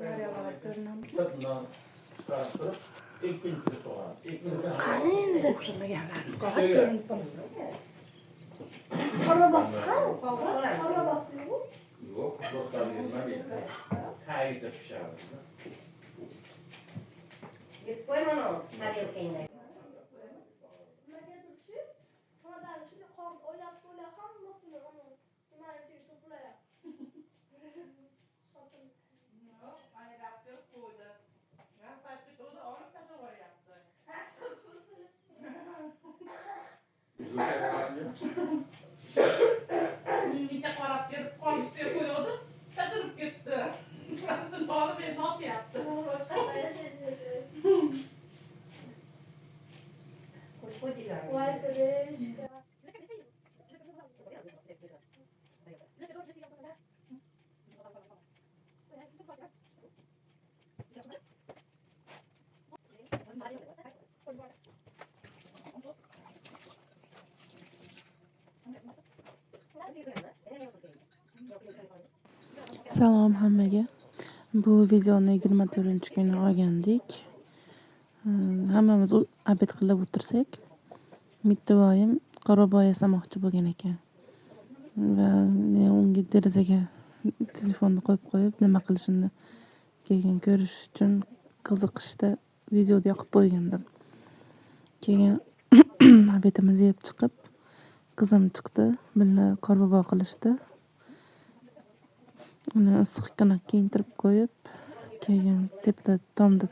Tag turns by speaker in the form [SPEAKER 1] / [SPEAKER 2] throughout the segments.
[SPEAKER 1] Naryalar görünmüş.
[SPEAKER 2] Endi
[SPEAKER 1] O'xshamaganlar. Qog'oz ko'rinib qolsa.
[SPEAKER 2] qora bosgan, qora bosgan bu.
[SPEAKER 3] Yo'q, do'stlar yurmaydi. Qayta pishadi.
[SPEAKER 4] Deb qo'yman u tarelkangda.
[SPEAKER 2] Nimaga turchi? Xonadan shuni qor o'ylab hammasini mana nimani ichiga to'playapti.
[SPEAKER 5] Uyga qarab berib qolib deb qo'yadi. Tatirib ketdi. Shunasini olib endi otyapti.
[SPEAKER 2] Voy krishka.
[SPEAKER 1] Salom hammaga. Bu videoni 24-kuni olgandik. Hammamiz obed qilib o'tirsak, Mittivoyim qoraboy yasamoqchi bo'lgan ekan. Va men unga derazaga telefonni qo'yib nima qilishimni keyin ko'rish uchun qiziqishda videoni yoqib qo'ygandim. Keyin obedimizni yeb chiqib, qizim chiqdi, birga qorbobo qilishdi. Uni issiqqina kiyintirib qo'yib, keyin tepada tomda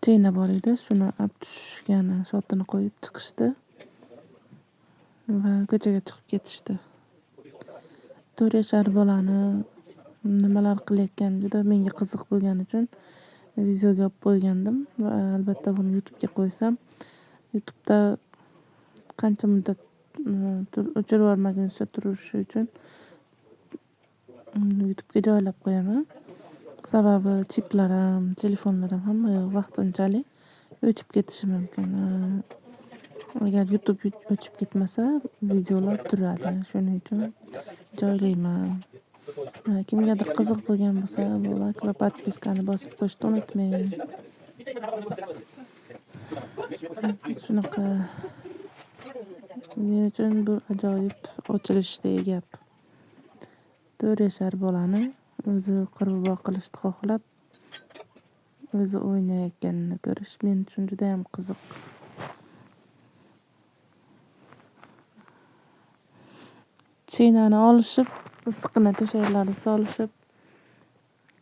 [SPEAKER 1] chena bor edi, shuni olib tushgani shotini qo'yib chiqishdi va ko'chaga chiqib ketishdi. 4 yashar bolani nimalar qilayotgani juda menga qiziq bo'lgani uchun videoga olib qo'ygandim va albatta buni YouTube'ga qo'ysam, YouTube'da qancha muddat o'chirib yubormagunicha turishi uchun YouTube'ga joylab qo'yaman. Sababi chiplarim, telefonlarim hamma vaqtinchalik o'chib ketishi mumkin. Agar YouTube o'chib ketmasa, videolar turadi. Shuning uchun joylayman. Kimgadir qiziq bo'lgan bo'lsa, like va podpiskani bosib qo'yishni unutmang. Shunaqa men uchun bu ajoyib ochilishdek gap. 4 yashar bolani o'zi qorbobo qilishni xohlab, o'zi o'ynayotganini ko'rish men uchun juda ham qiziq. Chenani olishib, issiqqina to'shaklari solishib,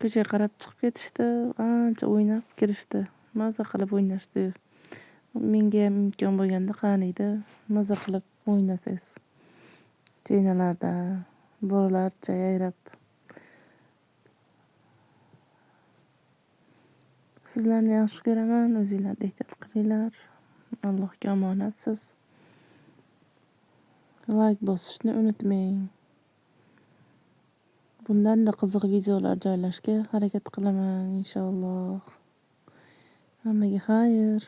[SPEAKER 1] ko'chaga qarab chiqib ketishdi, ancha o'ynab kirishdi. Maza qilib o'ynashdi. Menga ham imkon bo'lganda qaniydi, maza qilib o'ynasangiz. Chenalarda bolalarcha yayrab. Sizlarni yaxshi ko'raman, o'zingizlarga ehtiyot qilinglar. Allohga omonatsiz. Like bosishni unutmang. Bundan-da qiziq videolar joylashga harakat qilaman inshaalloh. Hammaga xayr.